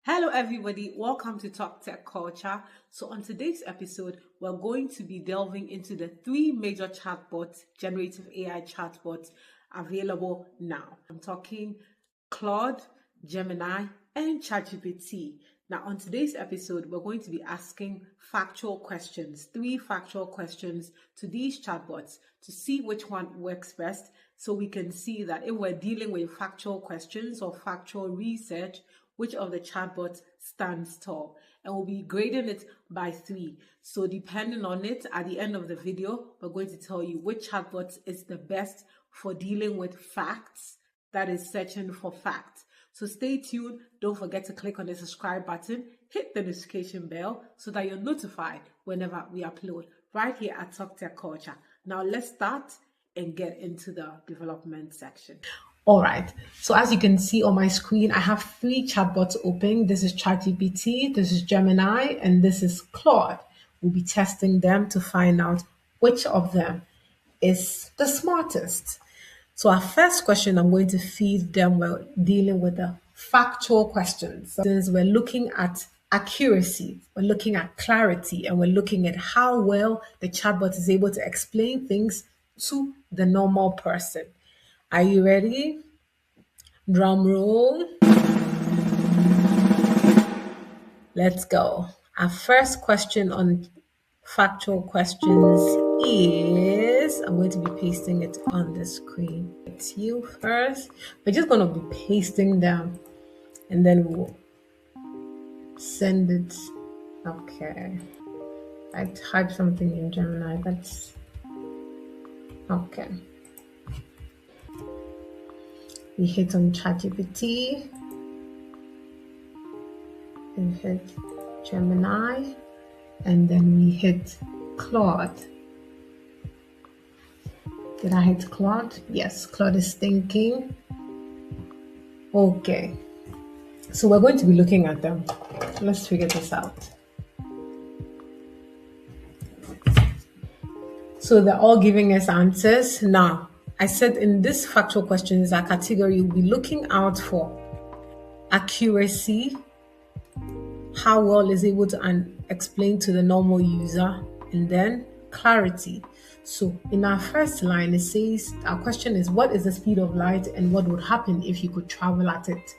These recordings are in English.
Hello, everybody. Welcome to Talk Tech Culture. So, on today's episode, we're going to be delving into the three major chatbots, generative AI chatbots available now. I'm talking Claude, Gemini, and ChatGPT. Now, on today's episode, we're going to be asking factual questions, three factual questions to these chatbots to see which one works best, so we can see that if we're dealing with factual questions or factual research, which of the chatbots stands tall, and we'll be grading it by 3. So depending on it, at the end of the video, we're going to tell you which chatbot is the best for dealing with facts, that is searching for facts. So stay tuned. Don't forget to click on the subscribe button, hit the notification bell so that you're notified whenever we upload right here at Talk Tech Culture. Now let's start and get into the development section. All right, so as you can see on my screen, I have 3 chatbots open. This is ChatGPT, this is Gemini, and this is Claude. We'll be testing them to find out which of them is the smartest. So our first question, I'm going to feed them while dealing with the factual questions. Since we're looking at accuracy, we're looking at clarity, and we're looking at how well the chatbot is able to explain things to the normal person. Are you ready? Drum roll. Let's go. Our first question on factual questions is, I'm going to be pasting it on the screen. It's you first. We're just going to be pasting them and then we'll send it. Okay. I typed something in Gemini. That's okay. We hit on ChatGPT, we hit Gemini, and then we hit Claude. Did I hit Claude? Yes, Claude is thinking. Okay, so we're going to be looking at them. Let's figure this out. So they're all giving us answers. Now, I said in this factual questions, our category will be looking out for accuracy, how well is able to explain to the normal user, and then clarity. So in our first line, it says, our question is, what is the speed of light and what would happen if you could travel at it?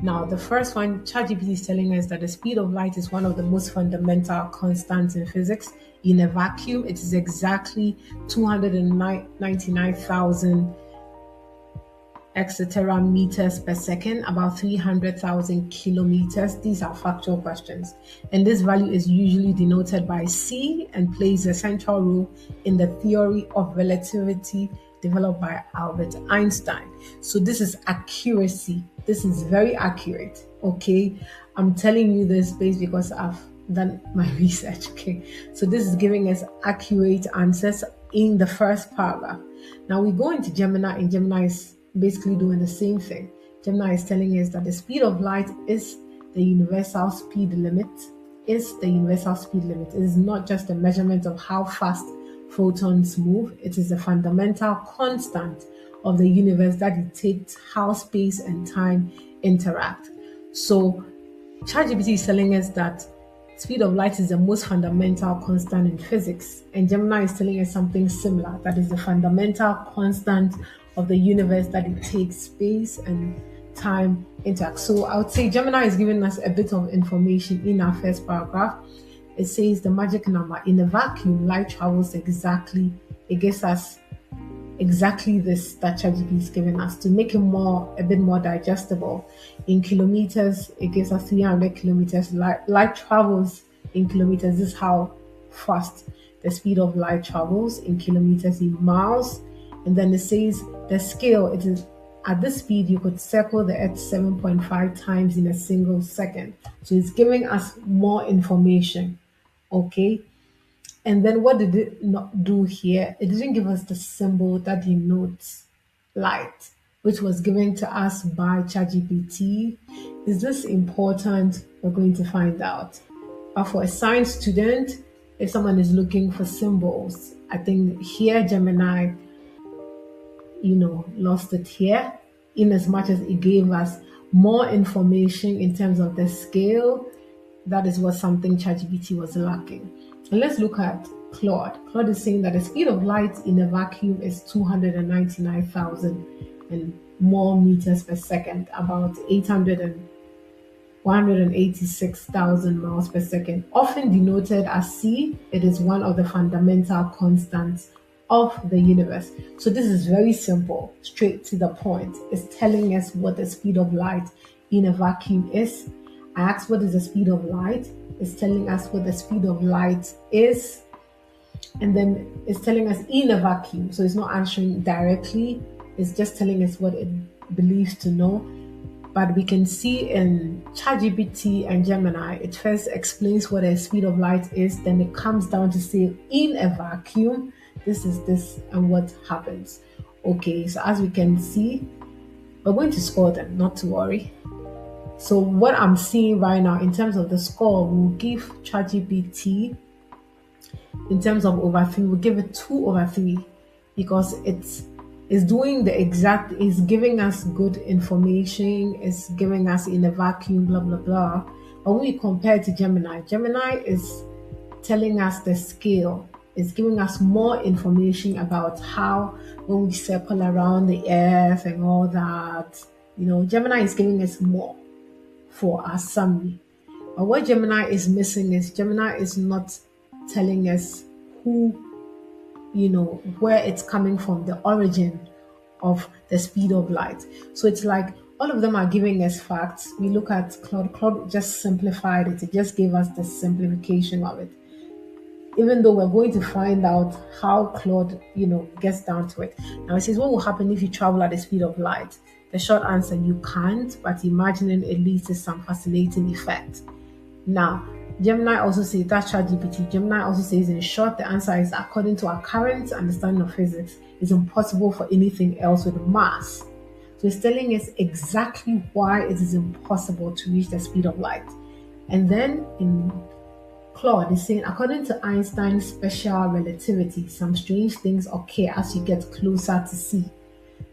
Now, the first one, ChatGPT is telling us that the speed of light is one of the most fundamental constants in physics. In a vacuum, it is exactly 299,000 etc. meters per second, about 300,000 kilometers. These are factual questions. And this value is usually denoted by C and plays a central role in the theory of relativity developed by Albert Einstein. So this is accuracy. This is very accurate, okay? I'm telling you this based because I've done my research, okay? So this is giving us accurate answers in the first paragraph. Now we go into Gemini, and Gemini is basically doing the same thing. Gemini is telling us that the speed of light is the universal speed limit. It is not just a measurement of how fast photons move. It is a fundamental constant of the universe that dictates how space and time interact. So ChatGPT is telling us that speed of light is the most fundamental constant in physics, and Gemini is telling us something similar, that is the fundamental constant of the universe that dictates space and time interact. So I would say Gemini is giving us a bit of information in our first paragraph. It says the magic number. In a vacuum, light travels exactly. It gives us exactly this that ChatGPT is giving us to make it a bit more digestible. In kilometers, it gives us 300 kilometers. Light travels in kilometers. This is how fast the speed of light travels in kilometers, in miles. And then it says the scale, it is at this speed you could circle the earth 7.5 times in a single second. So it's giving us more information, okay? And then what did it not do here? It didn't give us the symbol that denotes light, which was given to us by ChatGPT. Is this important? We're going to find out. But for a science student, if someone is looking for symbols, I think here Gemini, lost it here, in as much as it gave us more information in terms of the scale. That is what something ChatGPT was lacking. And let's look at Claude. Claude is saying that the speed of light in a vacuum is 299,000 and more meters per second, about 186,000 miles per second. Often denoted as c, it is one of the fundamental constants of the universe. So this is very simple, straight to the point. It's telling us what the speed of light in a vacuum is. I asked what is the speed of light. It's telling us what the speed of light is. And then it's telling us in a vacuum. So it's not answering directly. It's just telling us what it believes to know. But we can see in ChatGPT and Gemini, it first explains what a speed of light is. Then it comes down to say in a vacuum, this is this and what happens. Okay, so as we can see, we're going to score them, not to worry. So what I'm seeing right now in terms of the score, we'll give ChatGPT, in terms of over 3, we'll give it 2 over 3 because it's doing the exact, it's giving us good information, it's giving us in a vacuum, blah, blah, blah. But when we compare it to Gemini, Gemini is telling us the scale. It's giving us more information about how when we circle around the earth and all that. Gemini is giving us more for our summary. But what Gemini is missing is Gemini is not telling us where it's coming from, the origin of the speed of light. So it's like all of them are giving us facts. We look at Claude. Claude just simplified it. It just gave us the simplification of it. Even though we're going to find out how Claude, gets down to it. Now it says, what will happen if you travel at the speed of light? The short answer, you can't, but imagining it leads to some fascinating effect. Now, Gemini also says, that's ChatGPT. Gemini also says, in short, the answer is, according to our current understanding of physics, it's impossible for anything else with mass. So it's telling us exactly why it is impossible to reach the speed of light. And then in Claude is saying, according to Einstein's special relativity, some strange things occur as you get closer to C.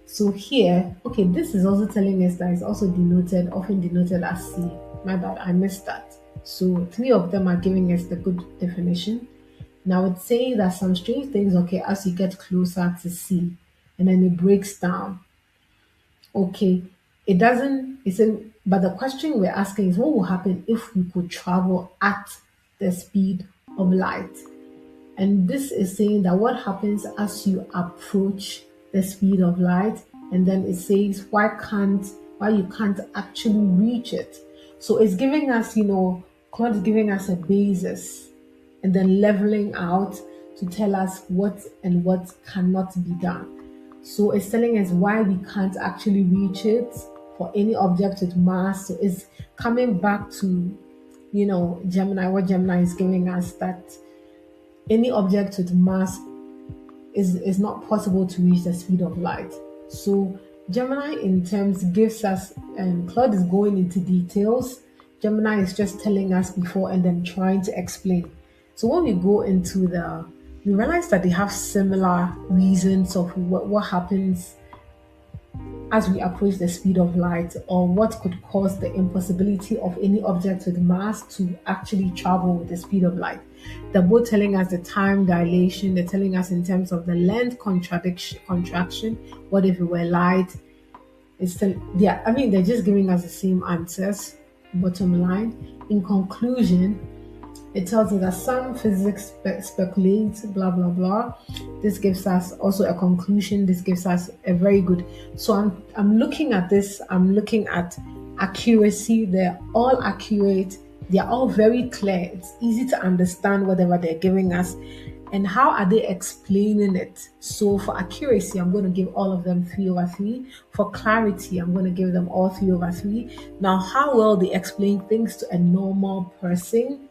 So here, okay, this is also telling us that it's also often denoted as C. My bad, I missed that. So 3 of them are giving us the good definition. Now it's saying that some strange things occur as you get closer to C, and then it breaks down. Okay, but the question we're asking is, what will happen if we could travel at the speed of light? And this is saying that what happens as you approach the speed of light, and then it says why you can't actually reach it. So it's giving us, Claude is giving us a basis and then leveling out to tell us what and what cannot be done. So it's telling us why we can't actually reach it for any object with mass. So it's coming back to, Gemini, what Gemini is giving us, that any object with mass is not possible to reach the speed of light. So Gemini in terms gives us, and Claude is going into details. Gemini is just telling us before and then trying to explain. So when we go into we realize that they have similar reasons of what happens as we approach the speed of light, or what could cause the impossibility of any object with mass to actually travel with the speed of light. They're both telling us the time dilation. They're telling us in terms of the length contraction. What if it were light? They're just giving us the same answers. Bottom line, in conclusion, it tells us that some physics speculates, blah, blah, blah. This gives us also a conclusion. This gives us a very good. So I'm looking at this. I'm looking at accuracy. They're all accurate. They're all very clear. It's easy to understand whatever they're giving us. And how are they explaining it? So for accuracy, I'm going to give all of them 3 over 3. For clarity, I'm going to give them all 3 over 3. Now, how well they explain things to a normal person,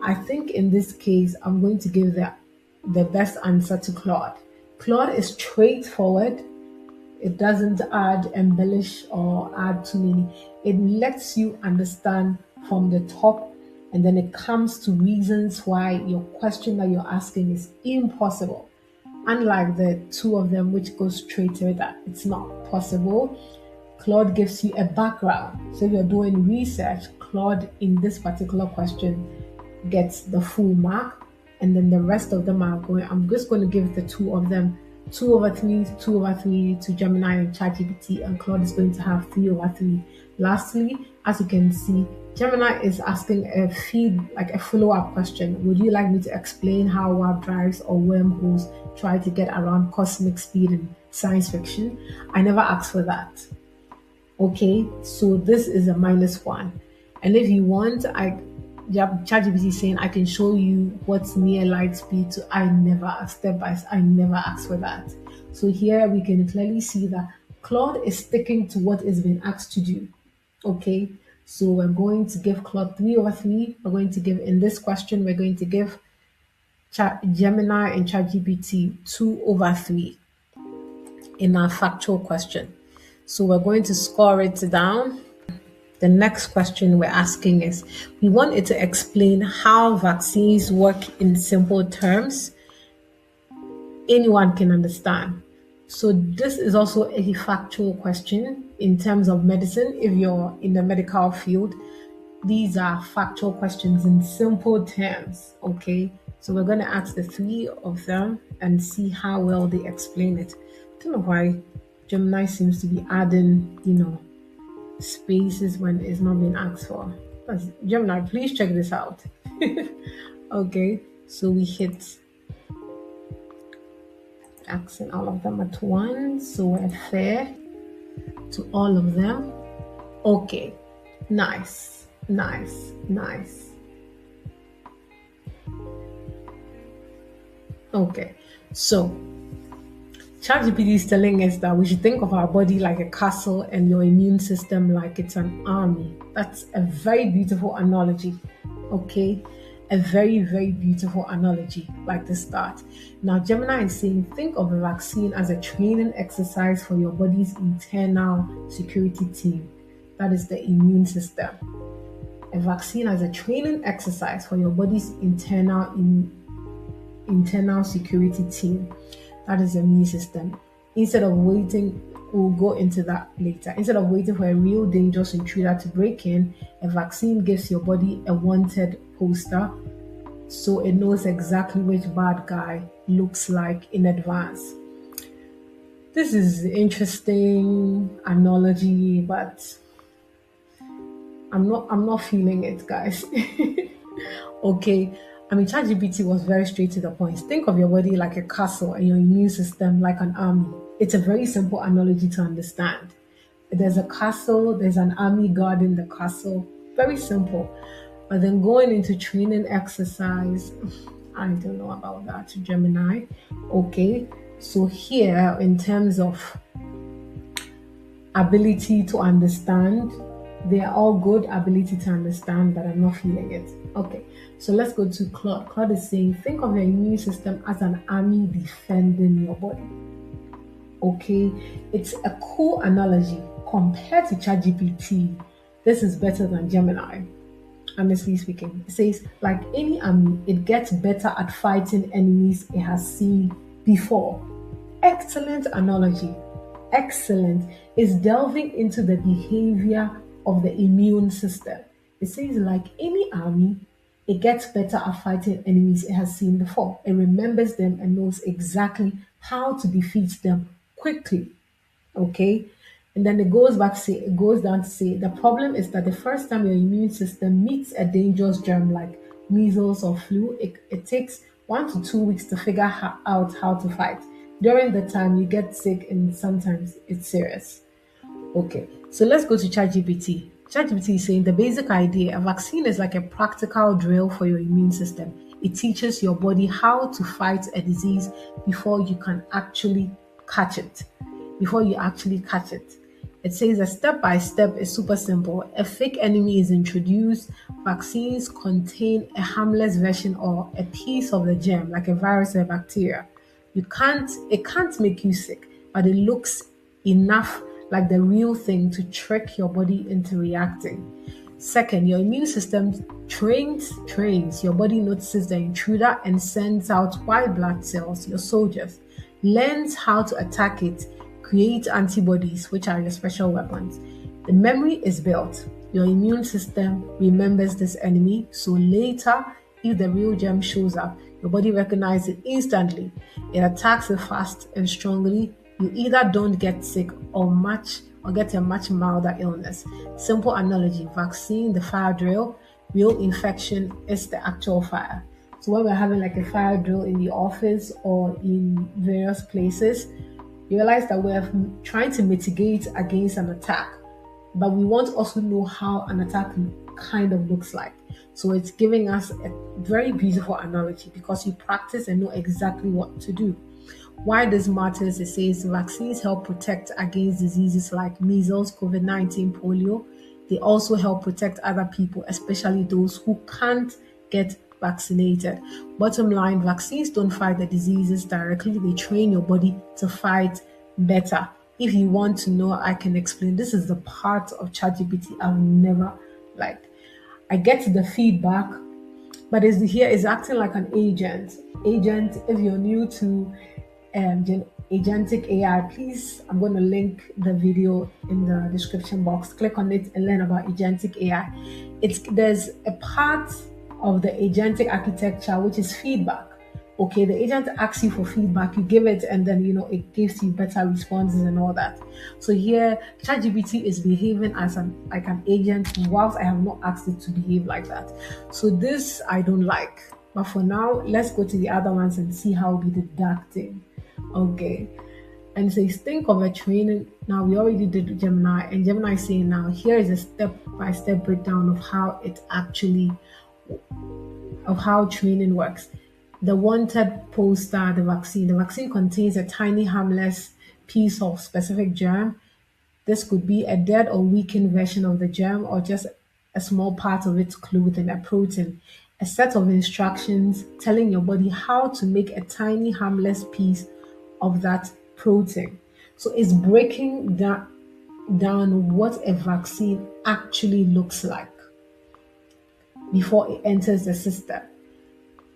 I think in this case, I'm going to give the best answer to Claude. Claude is straightforward. It doesn't embellish or add too many. It lets you understand from the top, and then it comes to reasons why your question that you're asking is impossible. Unlike the 2 of them, which go straight to it, that it's not possible. Claude gives you a background. So if you're doing research, Claude in this particular question gets the full mark, and then the rest of them are going. I'm just going to give the two of them 2/3, 2/3 to Gemini and ChatGPT, and Claude is going to have 3/3. Lastly, as you can see, Gemini is asking a follow-up question. Would you like me to explain how warp drives or wormholes try to get around cosmic speed in science fiction? I never asked for that. Okay, so this is a -1. And if you want, ChatGPT is saying I can show you what's near light speed. So I never asked for that. So here we can clearly see that Claude is sticking to what is being asked to do. Okay, so we're going to give Claude 3/3. We're going to give, in this question, we're going to give Gemini and ChatGPT 2/3 in our factual question. So we're going to score it down. The next question we're asking is, we want it to explain how vaccines work in simple terms anyone can understand. So this is also a factual question in terms of medicine. If you're in the medical field, these are factual questions in simple terms, okay? So we're going to ask the three of them and see how well they explain it. I don't know why Gemini seems to be adding, spaces when it's not being asked for. Gemini, please check this out. Okay, so we hit asking all of them at once, so we're fair to all of them. Okay, nice. Okay, so ChatGPT is telling us that we should think of our body like a castle and your immune system like it's an army. That's a very beautiful analogy. Okay, a very, very beautiful analogy, like the start. Now, Gemini is saying, think of a vaccine as a training exercise for your body's internal security team. That is the immune system. A vaccine as a training exercise for your body's internal security team. That is the immune system. Instead of waiting, we'll go into that later. Instead of waiting for a real dangerous intruder to break in, a vaccine gives your body a wanted poster, so it knows exactly which bad guy looks like in advance. This is interesting analogy, but I'm not feeling it, guys. Okay. I mean, ChatGPT was very straight to the point. Think of your body like a castle and your immune system like an army. It's a very simple analogy to understand. There's a castle, there's an army guarding the castle. Very simple. But then going into training exercise, I don't know about that, Gemini. Okay, so here in terms of ability to understand, they are all good ability to understand, but I'm not feeling it. Okay, so let's go to Claude. Claude is saying, think of your immune system as an army defending your body. Okay, it's a cool analogy. Compared to ChatGPT, this is better than Gemini, honestly speaking. It says, like any army, it gets better at fighting enemies it has seen before. Excellent analogy. Excellent. It's delving into the behavior of the immune system. It says, like any army, it gets better at fighting enemies it has seen before. It remembers them and knows exactly how to defeat them quickly. Okay? And then it goes down to say, the problem is that the first time your immune system meets a dangerous germ like measles or flu, it takes 1 to 2 weeks to figure out how to fight. During the time, you get sick and sometimes it's serious. Okay, so let's go to ChatGPT. ChatGPT is saying the basic idea, a vaccine is like a practical drill for your immune system. It teaches your body how to fight a disease before you can actually catch it. It says a step-by-step is super simple. A fake enemy is introduced. Vaccines contain a harmless version or a piece of the germ, like a virus or a bacteria. It can't make you sick, but it looks enough like the real thing to trick your body into reacting. Second, your immune system trains. Your body notices the intruder and sends out white blood cells, your soldiers, learns how to attack it, create antibodies, which are your special weapons. The memory is built. Your immune system remembers this enemy, so later, if the real germ shows up, your body recognizes it instantly. It attacks it fast and strongly. You either don't get sick or get a much milder illness. Simple analogy: vaccine, the fire drill; real infection is the actual fire. So when we're having like a fire drill in the office or in various places, you realize that we're trying to mitigate against an attack, but we want to also know how an attack kind of looks like. So it's giving us a very beautiful analogy because you practice and know exactly what to do. Why this matters, it says vaccines help protect against diseases like measles, COVID-19, polio. They also help protect other people, especially those who can't get vaccinated. Bottom line, vaccines don't fight the diseases directly, they train your body to fight better. If you want to know, I can explain. This is the part of ChatGPT I've never liked. I get the feedback, but here is acting like an agent. Agent, if you're new to agentic AI, please, I'm going to link the video in the description box. Click on it and learn about agentic AI. There's a part of the agentic architecture which is feedback. Okay, the agent asks you for feedback, you give it, and then it gives you better responses and all that. So here, ChatGPT is behaving as an agent, whilst I have not asked it to behave like that. So this I don't like. But for now, let's go to the other ones and see how we deducting. Okay, and it says think of a training. Now we already did Gemini, and Gemini is saying now here is a step-by-step breakdown of how training works. The wanted poster, the vaccine. The vaccine contains a tiny harmless piece of specific germ. This could be a dead or weakened version of the germ or just a small part of its clothing, a protein. A set of instructions telling your body how to make a tiny harmless piece of that protein. So it's breaking down what a vaccine actually looks like before it enters the system.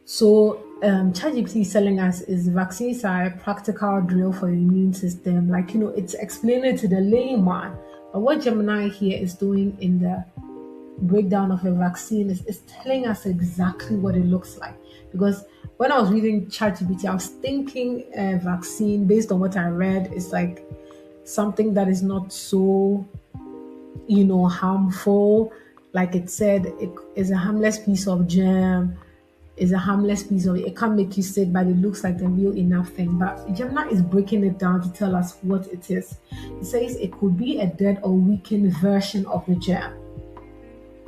So ChatGPT is telling us vaccines are a practical drill for the immune system. It's explaining to the layman. But what Gemini here is doing in the breakdown of a vaccine is telling us exactly what it looks like. Because when I was reading ChatGPT, I was thinking a vaccine, based on what I read, is like something that is not so, harmful. Like it said, it is a harmless piece of germ. Is a harmless piece of it. It can't make you sick, but it looks like the real enough thing. But Gemini is breaking it down to tell us what it is. It says it could be a dead or weakened version of the germ.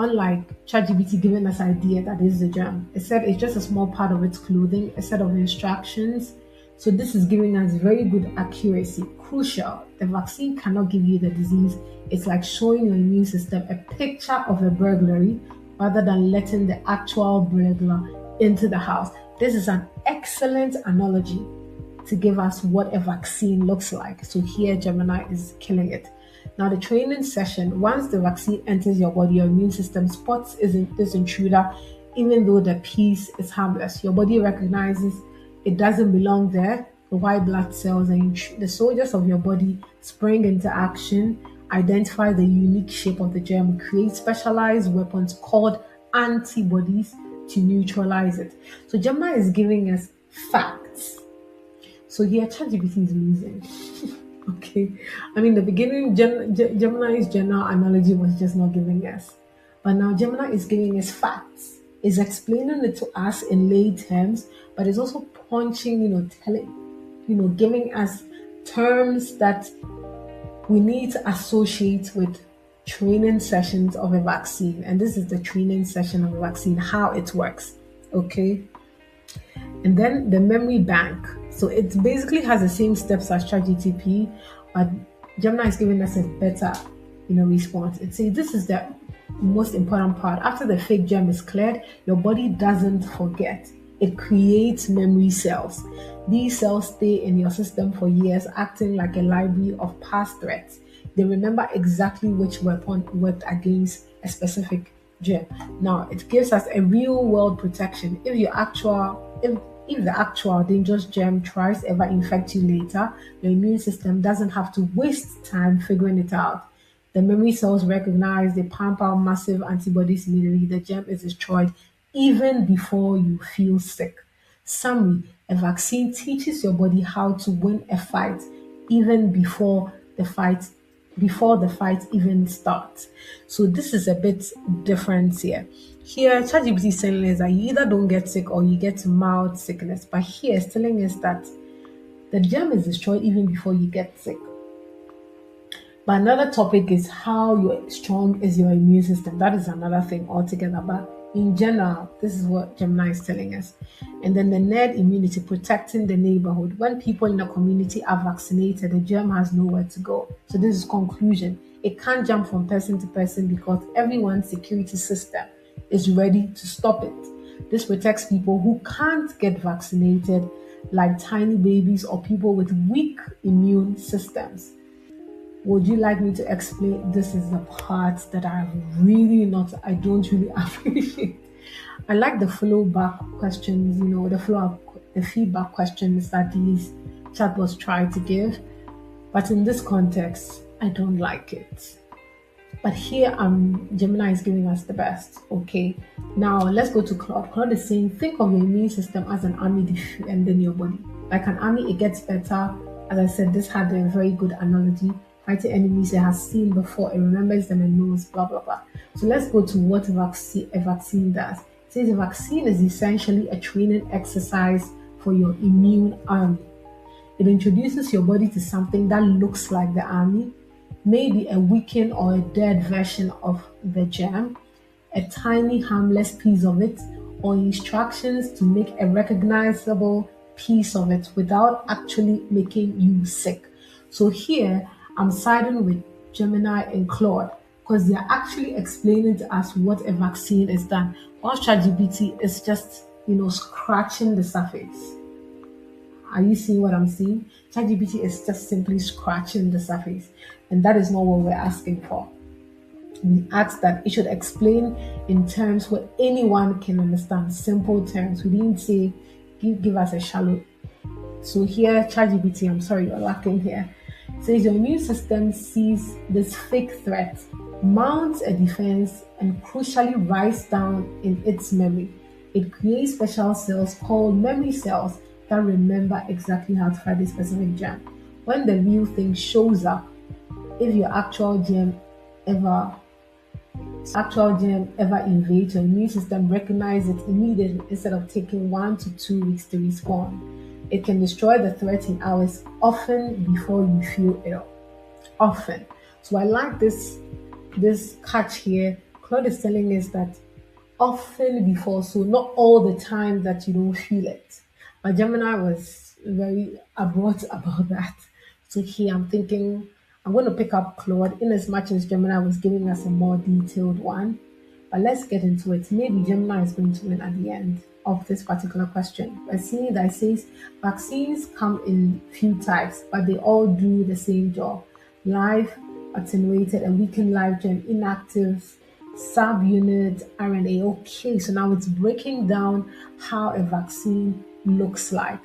Unlike ChatGPT giving us idea that is the germ, it said it's just a small part of its clothing, a set of instructions. So this is giving us very good accuracy. Crucial, the vaccine cannot give you the disease. It's like showing your immune system a picture of a burglary rather than letting the actual burglar into the house. This is an excellent analogy to give us what a vaccine looks like. So here Gemini is killing it. Now the training session, once the vaccine enters your body, your immune system spots this intruder, even though the piece is harmless. Your body recognizes it doesn't belong there. The white blood cells and the soldiers of your body spring into action, identify the unique shape of the germ, create specialized weapons called antibodies to neutralize it. So Gemini is giving us facts. So here ChatGPT is losing. Okay, I mean the beginning Gemini's general analogy was just not giving us, but now Gemini is giving us facts. Is explaining it to us in lay terms, but it's also punching, telling, giving us terms that we need to associate with training sessions of a vaccine. And this is the training session of a vaccine, how it works. Okay. And then the memory bank. So it basically has the same steps as ChatGPT, but Gemini is giving us a better, response. It says this is the most important part. After the fake germ is cleared, your body doesn't forget. It creates memory cells. These cells stay in your system for years, acting like a library of past threats. They remember exactly which weapon worked against a specific germ. Now, it gives us a real world protection. If if the actual dangerous germ tries to ever infect you later, your immune system doesn't have to waste time figuring it out. The memory cells recognize, they pump out massive antibodies immediately. The germ is destroyed even before you feel sick. Summary: a vaccine teaches your body how to win a fight even before the fight even starts. So this is a bit different here. Here, ChatGPT is telling us that you either don't get sick or you get mild sickness. But here it's telling us that the germ is destroyed even before you get sick. But another topic is how strong is your immune system. That is another thing altogether. But in general, this is what Gemini is telling us. And then the herd immunity, protecting the neighborhood. When people in a community are vaccinated, the germ has nowhere to go. So this is conclusion. It can't jump from person to person because everyone's security system is ready to stop it. This protects people who can't get vaccinated, like tiny babies or people with weak immune systems. Would you like me to explain? This is the part that I don't really appreciate. I like the follow back questions, the feedback questions that these chatbots try to give. But in this context, I don't like it. But here, Gemini is giving us the best. Okay, now let's go to Claude. Claude is saying, think of your immune system as an army defending your body. Like an army, it gets better. As I said, this had a very good analogy. Fighting enemies it has seen before, it remembers them and knows, blah, blah, blah. So let's go to what a vaccine does. It says a vaccine is essentially a training exercise for your immune army. It introduces your body to something that looks like the army, maybe a weakened or a dead version of the germ, a tiny harmless piece of it, or instructions to make a recognizable piece of it without actually making you sick. So here, I'm siding with Gemini and Claude because they are actually explaining to us what a vaccine is done. While ChatGPT is just, scratching the surface. Are you seeing what I'm seeing? ChatGPT is just simply scratching the surface, and that is not what we're asking for. We asked that it should explain in terms where anyone can understand, simple terms. We didn't say give us a shallow. So here, ChatGPT, I'm sorry, you're lacking here. Says your immune system sees this fake threat, mounts a defense, and crucially writes down in its memory. It creates special cells called memory cells that remember exactly how to fight this specific germ. When the real thing shows up, if your actual germ ever invades, your immune system recognizes it immediately instead of taking 1 to 2 weeks to respond. It can destroy the threat in hours, often before you feel ill. Often. So I like this catch here. Claude is telling us that often before, so not all the time that you don't feel it. But Gemini was very abrupt about that. So here I'm thinking I'm going to pick up Claude in as much as Gemini was giving us a more detailed one. But let's get into it. Maybe Gemini is going to win at the end of this particular question. I see that it says vaccines come in few types, but they all do the same job. Live, attenuated, and weakened live germ, inactive, subunit, RNA. Okay, so now it's breaking down how a vaccine looks like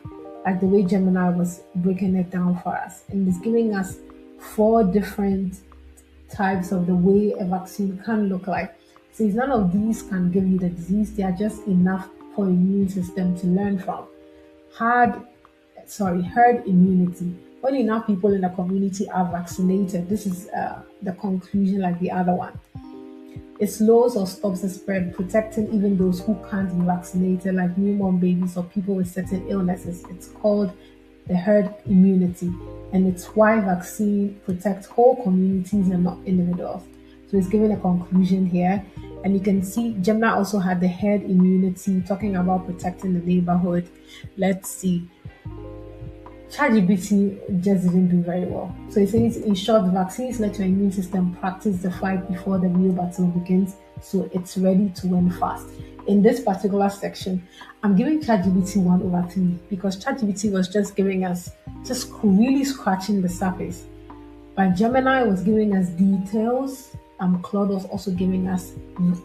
the way Gemini was breaking it down for us. And it's giving us 4 different types of the way a vaccine can look like. So none of these can give you the disease. They are just enough for immune system to learn from. Herd immunity. When enough people in a community are vaccinated, this is the conclusion like the other one. It slows or stops the spread, protecting even those who can't be vaccinated, like newborn babies or people with certain illnesses. It's called the herd immunity, and it's why vaccine protects whole communities and not individuals. So it's giving a conclusion here. And you can see Gemini also had the herd immunity, talking about protecting the neighborhood. Let's see. ChatGPT just didn't do very well. So it says, in short, vaccines let your immune system practice the fight before the real battle begins, so it's ready to win fast. In this particular section, I'm giving ChatGPT 1/3 because ChatGPT was just giving us, just really scratching the surface. But Gemini was giving us details. Claude was also giving us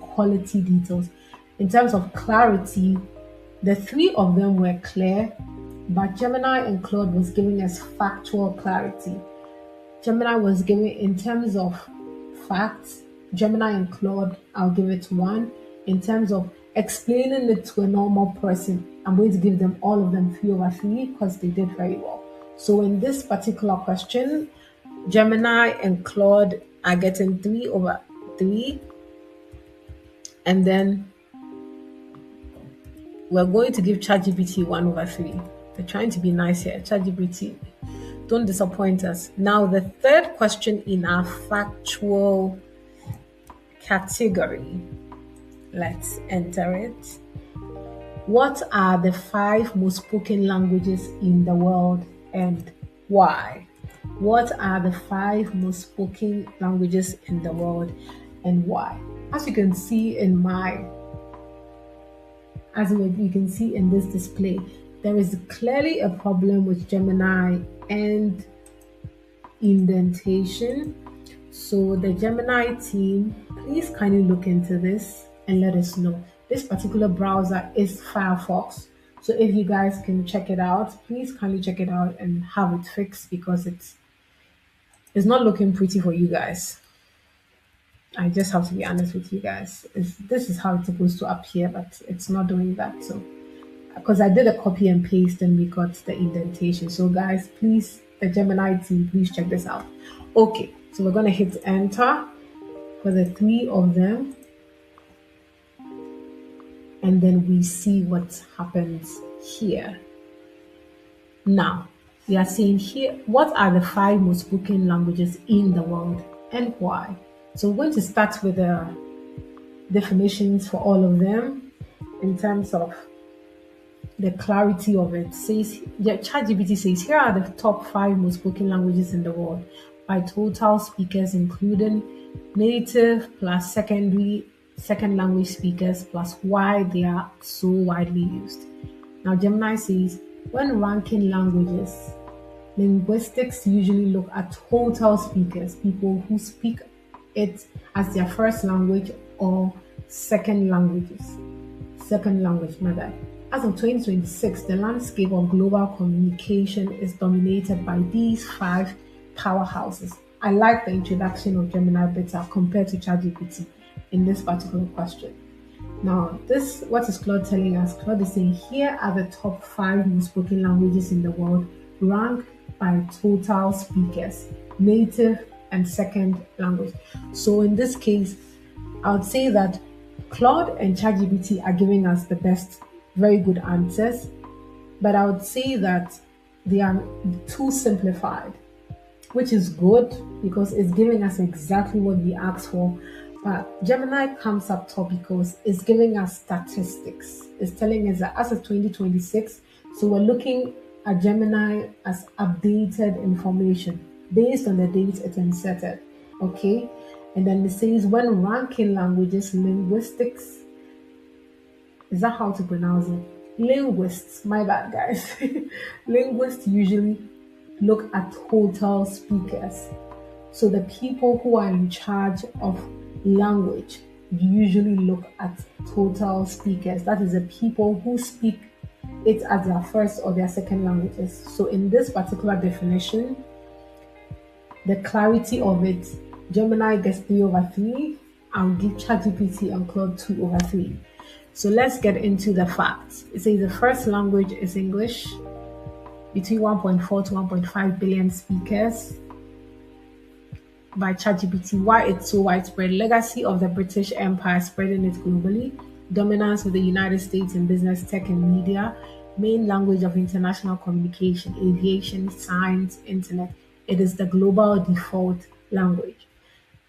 quality details. In terms of clarity, The three of them were clear, but Gemini and Claude was giving us factual clarity. Gemini was giving, in terms of facts, Gemini and Claude, I'll give it 1. In terms of explaining it to a normal person, I'm going to give them all of them 3/3 because they did very well. So in this particular question, Gemini and Claude are getting 3/3. And then we're going to give ChatGPT 1/3. They're trying to be nice here. ChatGPT, don't disappoint us. Now, the third question in our factual category. Let's enter it. What are the 5 most spoken languages in the world and why? What are the 5 most spoken languages in the world and why? As you can see in this display, there is clearly a problem with Gemini and indentation. So the Gemini team, please kindly look into this and let us know. This particular browser is Firefox. So if you guys can check it out, please kindly check it out and have it fixed because it's not looking pretty for you guys. I just have to be honest with you guys. This is how it's supposed to appear, but it's not doing that. So because I did a copy and paste and we got the indentation. So guys, please, the Gemini team, please check this out. Okay, so we're going to hit enter for the 3 of them. And then we see what happens here. Now, we are saying here, what are the 5 most spoken languages in the world and why? So we're going to start with the definitions for all of them in terms of the clarity of it. ChatGPT says, here are the top 5 most spoken languages in the world by total speakers, including native plus second language speakers plus why they are so widely used. Now, Gemini says, when ranking languages, linguistics usually look at total speakers, people who speak it as their first language or second language, rather. As of 2026, the landscape of global communication is dominated by these 5 powerhouses. I like the introduction of Gemini better compared to ChatGPT in this particular question. Now, what is Claude telling us? Claude is saying, here are the top 5 most spoken languages in the world, ranked by total speakers, native and second language. So in this case, I would say that Claude and ChatGPT are giving us the best, very good answers, but I would say that they are too simplified, which is good because it's giving us exactly what we asked for. But Gemini comes up top because it's giving us statistics. It's telling us that as of 2026, so we're looking at Gemini as updated information based on the date it inserted. Okay? And then it says when ranking languages, linguistics, is that how to pronounce it? Linguists, my bad guys. Linguists usually look at total speakers. So the people who are in charge of language usually look at total speakers. That is the people who speak it as their first or their second languages. So in this particular definition, the clarity of it, Gemini gets 3/3. I'll give ChatGPT and Claude 2/3. So let's get into the facts. It says the first language is English, between 1.4 to 1.5 billion speakers by ChatGPT. Why it's so widespread? Legacy of the British Empire spreading it globally, dominance of the United States in business, tech, and media, main language of international communication, aviation, science, internet. It is the global default language.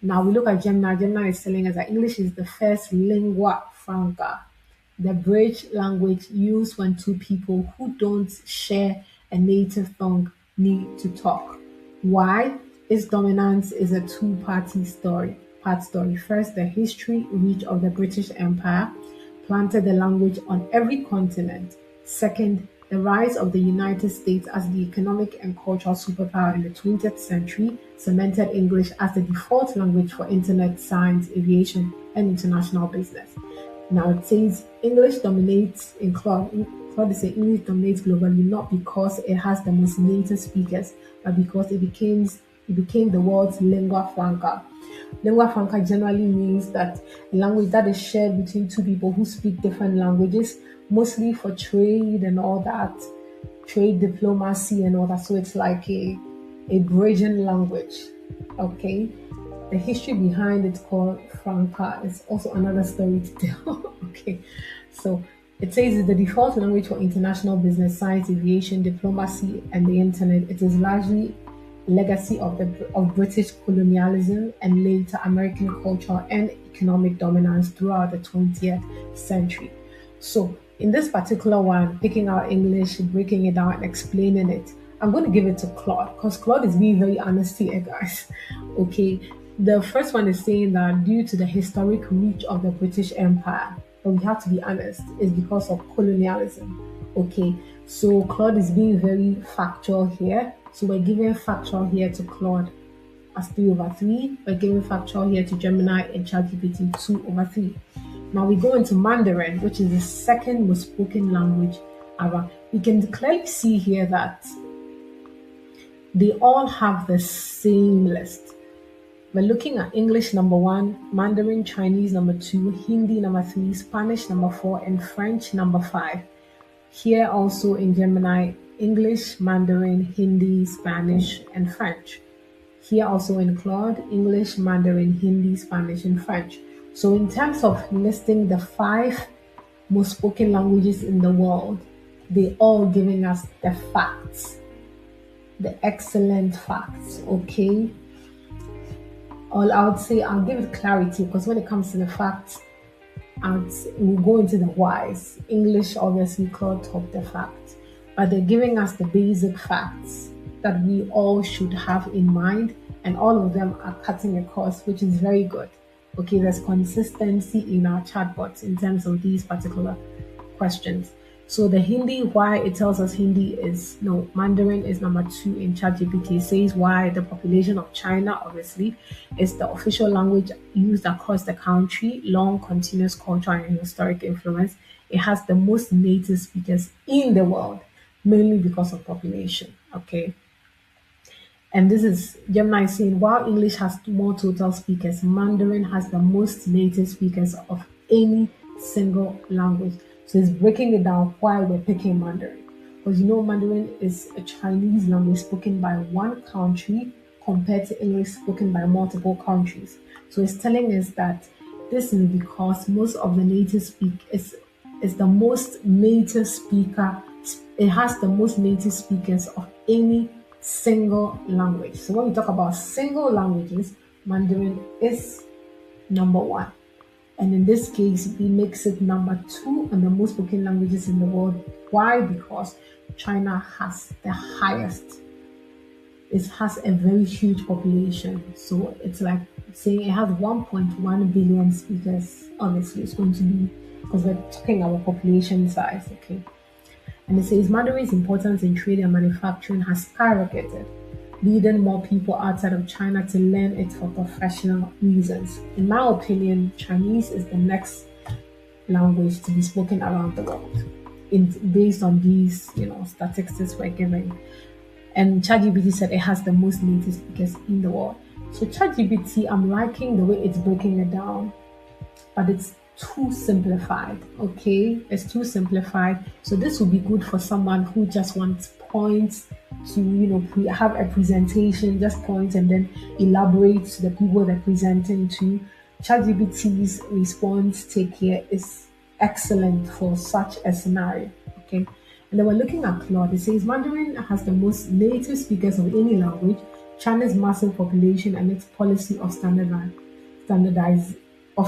Now we look at Gemini. Gemini is telling us that English is the first lingua franca, the bridge language used when two people who don't share a native tongue need to talk. Why? Its dominance is a two-part story. First, the history reach of the British Empire planted the language on every continent. Second, the rise of the United States as the economic and cultural superpower in the 20th century cemented English as the default language for internet, science, aviation, and international business. Now it says English dominates in Claude. Claude is saying English dominates globally not because it has the most native speakers, but because it became the world's lingua franca. Lingua franca generally means that a language that is shared between two people who speak different languages, mostly for trade and all that, trade diplomacy and all that. So it's like a bridging language. Okay. The history behind it called Franca is also another story to tell. Okay. So it says it's the default language for international business, science, aviation, diplomacy, and the internet. It is largely legacy of British colonialism and later American culture and economic dominance throughout the 20th century. So in this particular one, picking out English, breaking it down, and explaining it, I'm going to give it to Claude because Claude is being very honest here, guys. Okay, the first one is saying that due to the historic reach of the British Empire, but we have to be honest, is because of colonialism. Okay, so Claude is being very factual here. So we're giving factual here to Claude as 3/3. We're giving factual here to Gemini and ChatGPT 2/3. Now we go into Mandarin, which is the second most spoken language around. We can clearly see here that they all have the same list. We're looking at English number 1, Mandarin Chinese number 2, Hindi number 3, Spanish number 4, and French number 5. Here also in Gemini, English, Mandarin, Hindi, Spanish, and French. Here also in Claude, English, Mandarin, Hindi, Spanish, and French. So in terms of listing the 5 most spoken languages in the world, they all giving us the facts, the excellent facts, okay? All I would say, I'll give it clarity because when it comes to the facts, we'll go into the whys. English, obviously, Claude top the facts, but they're giving us the basic facts that we all should have in mind, and all of them are cutting across, which is very good. Okay, there's consistency in our chatbots in terms of these particular questions. So the Hindi, why it tells us Mandarin is number 2 in ChatGPT. It says why the population of China, obviously, is the official language used across the country, long continuous culture and historic influence. It has the most native speakers in the world, mainly because of population. Okay. And this is Gemini saying, while English has more total speakers, Mandarin has the most native speakers of any single language. So it's breaking it down why we're picking Mandarin. Because Mandarin is a Chinese language spoken by one country compared to English spoken by multiple countries. So it's telling us that this is because most of the native is the most native speaker. It has the most native speakers of any single language. So when we talk about single languages, Mandarin is number 1. And in this case, it makes it number 2 on the most spoken languages in the world. Why? Because China has the highest. It has a very huge population. So it's like saying it has 1.1 billion speakers. Honestly, it's going to be, because we're talking about population size, okay? And it says Mandarin's importance in trade and manufacturing has skyrocketed, leading more people outside of China to learn it for professional reasons. In my opinion, Chinese is the next language to be spoken around the world, based on these, statistics we're giving. And ChatGPT said it has the most native speakers in the world. So ChatGPT, I'm liking the way it's breaking it down, but it's too simplified. Okay, it's too simplified. So this will be good for someone who just wants points to have a presentation, just points, and then elaborate to the people they're presenting to. ChatGPT's response take here is excellent for such a scenario. Okay, and then we're looking at Claude. It says Mandarin has the most native speakers of any language, China's massive population, and its policy of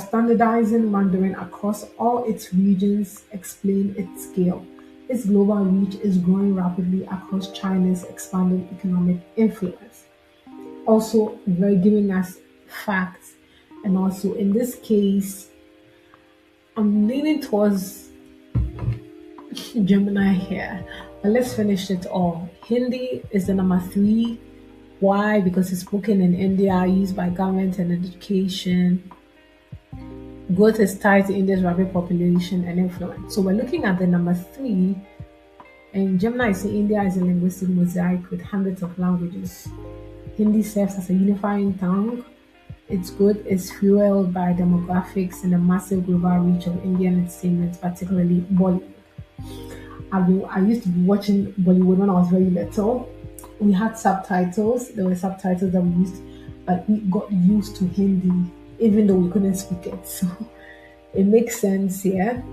standardizing Mandarin across all its regions explain its scale. Its global reach is growing rapidly across China's expanding economic influence. Also, they're giving us facts, and also in this case, I'm leaning towards Gemini here. But let's finish it all. Hindi is the number 3. Why? Because it's spoken in India, used by government and education. Growth is tied to India's rapid population and influence. So we're looking at the number three, and Gemini is saying India is a linguistic mosaic with hundreds of languages. Hindi serves as a unifying tongue. Its growth is fueled by demographics and the massive global reach of Indian entertainment, particularly Bollywood. I used to be watching Bollywood when I was very little. We had subtitles. There were subtitles that we used, but we got used to Hindi, even though we couldn't speak it. So it makes sense here.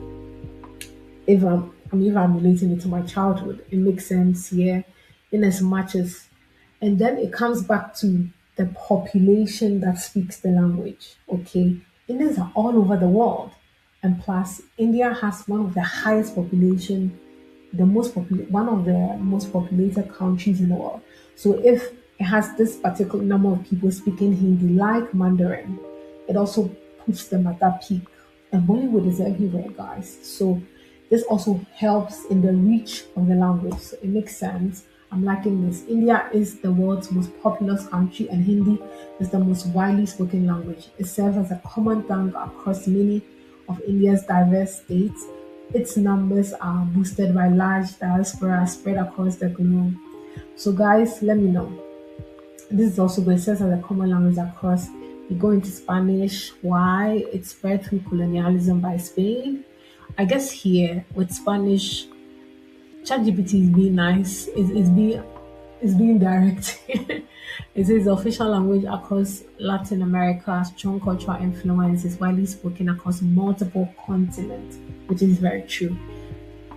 If I'm relating it to my childhood, it makes sense here, in as much as, and then it comes back to the population that speaks the language. Okay, Indians are all over the world, and plus, India has one of the highest population, one of the most populated countries in the world. So if it has this particular number of people speaking Hindi like Mandarin, it also puts them at that peak. And Bollywood is everywhere, guys. So this also helps in the reach of the language. So it makes sense. I'm liking this. India is the world's most populous country, and Hindi is the most widely spoken language. It serves as a common tongue across many of India's diverse states. Its numbers are boosted by large diaspora spread across the globe. So, guys, let me know. This is also good. It serves as a common language across. We go into Spanish. Why? It spread through colonialism by Spain. I guess here with Spanish, ChatGPT is being nice. It's being direct. It says the official language across Latin America, strong cultural influence is widely spoken across multiple continents, which is very true.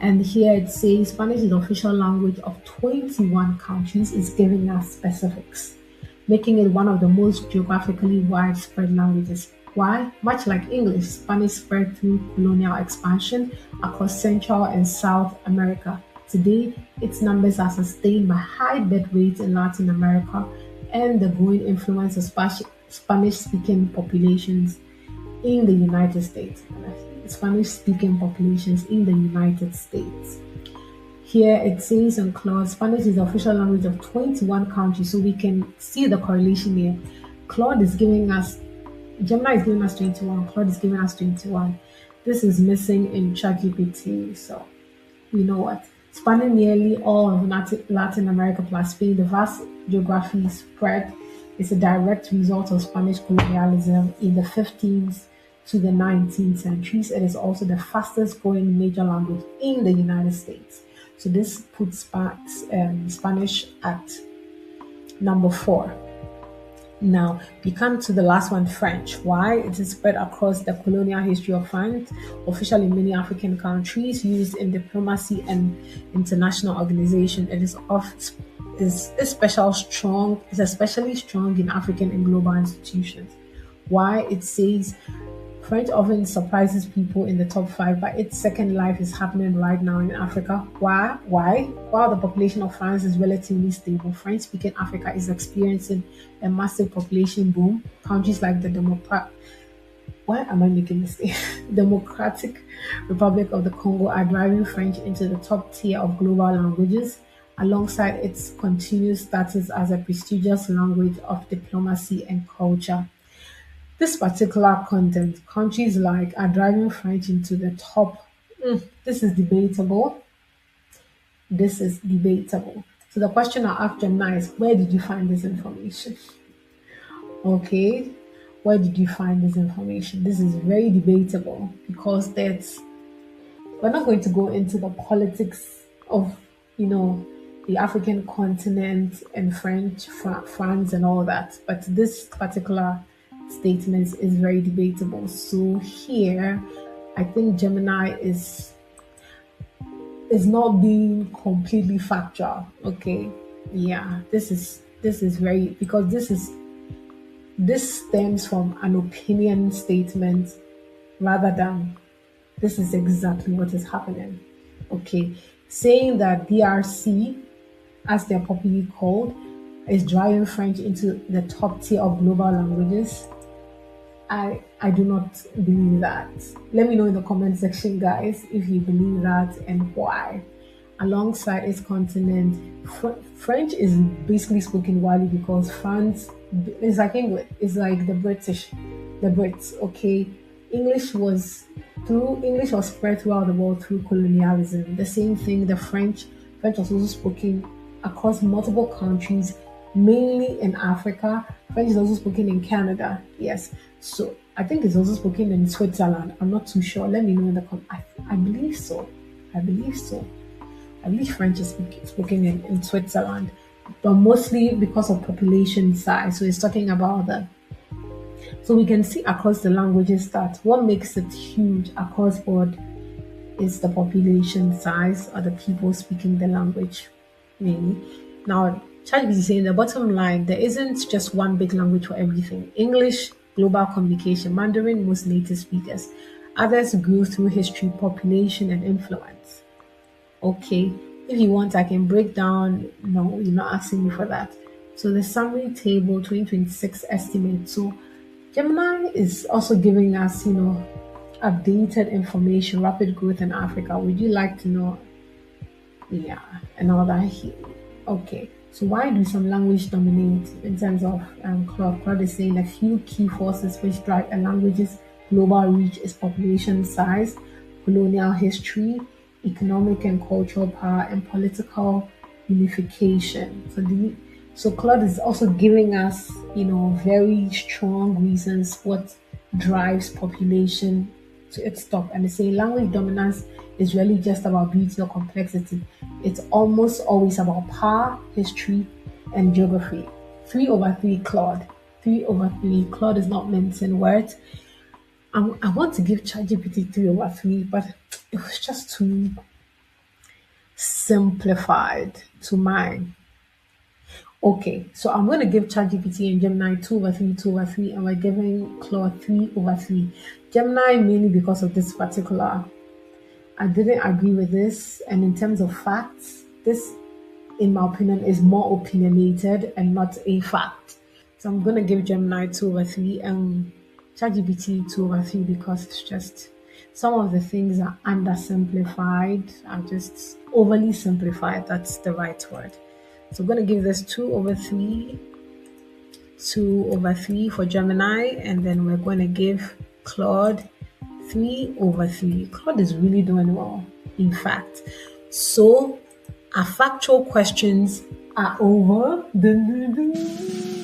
And here it says Spanish is the official language of 21 countries. It's giving us specifics, making it one of the most geographically widespread languages. Why? Much like English, Spanish spread through colonial expansion across Central and South America. Today, its numbers are sustained by high birth rates in Latin America and the growing influence of Spanish-speaking populations in the United States. Spanish-speaking populations in the United States. Here it says on Claude, Spanish is the official language of 21 countries, so we can see the correlation here. Claude is giving us, Gemini is giving us 21, Claude is giving us 21. This is missing in ChatGPT, so you know what? Spanning nearly all of Latin America plus Spain, the vast geography spread is a direct result of Spanish colonialism in the 15th to the 19th centuries. It is also the fastest growing major language in the United States. So this puts Spanish at number 4. Now, we come to the last one, French. Why? It is spread across the colonial history of France, official in many African countries, used in diplomacy and international organization. It is especially strong in African and global institutions. Why? It says French often surprises people in the top 5, but its second life is happening right now in Africa. Why? While the population of France is relatively stable, French-speaking Africa is experiencing a massive population boom. Countries like the Democratic Republic of the Congo are driving French into the top tier of global languages, alongside its continued status as a prestigious language of diplomacy and culture. This particular content, countries like are driving French into the top. This is debatable. So the question I asked Gemini is, where did you find this information? Okay, where did you find this information? This is very debatable because we're not going to go into the politics of, the African continent and France and all that. But this particular statement is very debatable. So here, I think Gemini is not being completely factual. Okay, yeah, this is very, because this stems from an opinion statement rather than this is exactly what is happening. Okay, saying that DRC, as they're popularly called, is driving French into the top tier of global languages. I do not believe that. Let me know in the comment section, guys, if you believe that and why. Alongside its continent, French is basically spoken widely because France is like English, it's like the Brits, okay? English was spread throughout the world through colonialism. The same thing, the French was also spoken across multiple countries, mainly in Africa. French is also spoken in Canada. Yes, so I think it's also spoken in Switzerland. I'm not too sure. Let me know in the I believe so. I believe so. I believe French is spoken in Switzerland, but mostly because of population size. So it's talking about the so we can see across the languages that what makes it huge across board is the population size or the people speaking the language mainly. Now, ChatGPT is saying the bottom line, there isn't just one big language for everything. English, global communication, Mandarin, most native speakers. Others grew through history, population, and influence. Okay, if you want, I can break down. No, you're not asking me for that. So the summary table 2026 estimate. So Gemini is also giving us, updated information, rapid growth in Africa. Would you like to know? Yeah, and all that. Okay, so why do some language dominate in terms of Claude? Claude is saying a few key forces which drive a language's global reach is population size, colonial history, economic and cultural power, and political unification. So Claude is also giving us, very strong reasons what drives population to its top. And they say language dominance is really just about beauty or complexity. It's almost always about power, history, and geography. 3/3 Claude. 3/3. Claude is not mincing words. I want to give ChatGPT 3/3, but it was just too simplified to mine. Okay, so I'm going to give ChatGPT and Gemini 2/3, 2/3, and we're giving Claude 3/3. Gemini mainly because of this particular. I didn't agree with this, and in terms of facts, this, in my opinion, is more opinionated and not a fact. So I'm going to give Gemini 2/3 and ChatGPT 2/3 because it's just some of the things are undersimplified, are just overly simplified. That's the right word. So I'm going to give this 2/3, 2/3 for Gemini, and then we're going to give Claude 3/3. Claude is really doing well, in fact. So our factual questions are over. Dun, dun, dun,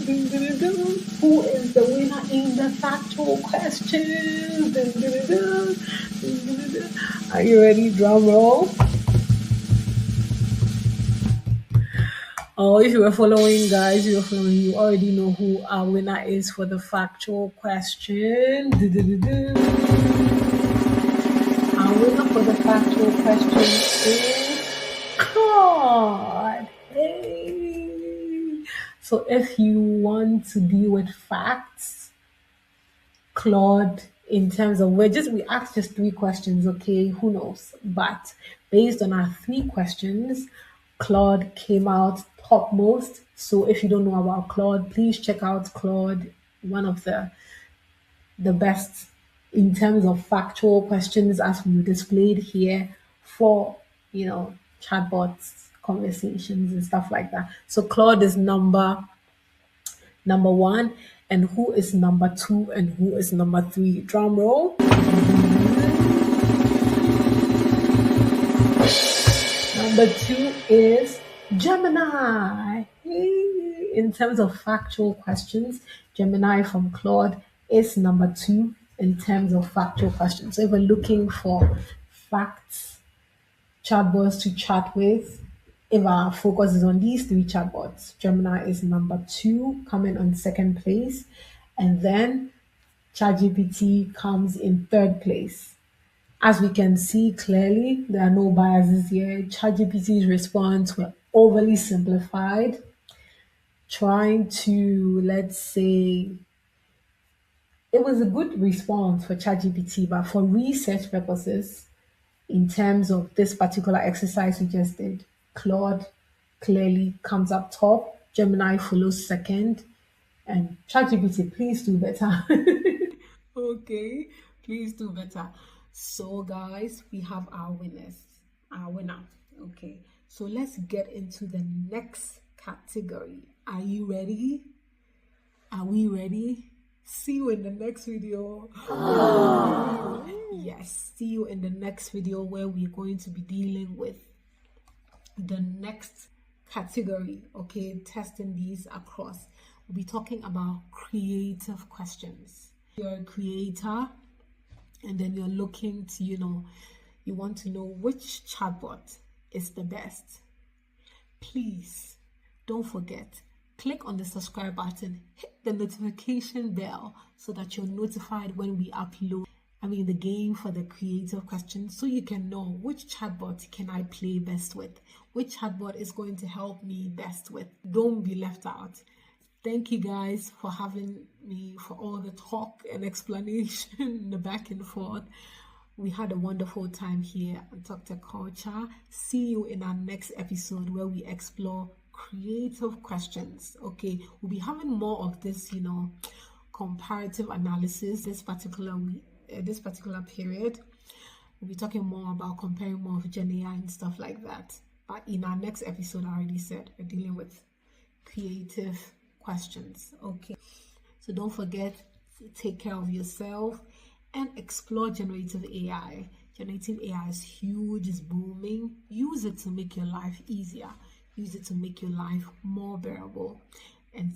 dun, dun, dun. Who is the winner in the factual questions? Dun, dun, dun, dun, dun, dun, dun. Are you ready? Drum roll. Oh, if you were following, guys, you already know who our winner is for the factual question. Dun, dun, dun, dun. Our winner for the factual question is Claude. Hey. So if you want to deal with facts, Claude, in terms of we asked just 3 questions, okay? Who knows? But based on our 3 questions, Claude came out topmost. So if you don't know about Claude, please check out Claude, one of the best in terms of factual questions as we displayed here for, chatbots, conversations and stuff like that. So Claude is number 1, and who is number 2 and who is number 3? Drum roll. Number 2 is Gemini. In terms of factual questions, Gemini from Claude is number 2 in terms of factual questions. So if we're looking for facts, chatbots to chat with, if our focus is on these 3 chatbots, Gemini is number 2, coming on second place, and then ChatGPT comes in third place. As we can see clearly, there are no biases here. ChatGPT's response were overly simplified, trying to, let's say, it was a good response for ChatGPT, but for research purposes, in terms of this particular exercise we just did, Claude clearly comes up top, Gemini follows second, and ChatGPT, please do better. Okay, please do better. So, guys, we have our winner. Okay, so let's get into the next category. Are you ready? Are we ready? See you in the next video. Yes, see you in the next video where we're going to be dealing with the next category, okay, testing these across. We'll be talking about creative questions. You're a creator and then you're looking to, you want to know which chatbot is the best. Please don't forget, click on the subscribe button, hit the notification bell so that you're notified when we upload. The game for the creative questions, so you can know which chatbot can I play best with, which chatbot is going to help me best with. Don't be left out. Thank you guys for having me, for all the talk and explanation, the back and forth. We had a wonderful time here on Talk Tech Culture. See you in our next episode where we explore creative questions. Okay, we'll be having more of this, comparative analysis this particular week. This particular period, we'll be talking more about comparing more of Gen AI and stuff like that. But in our next episode, I already said we're dealing with creative questions. Okay, so don't forget to take care of yourself and explore generative AI. Generative AI is huge, it's booming. Use it to make your life easier. Use it to make your life more bearable. And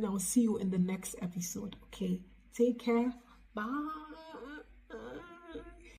I'll see you in the next episode. Okay, take care. Bye.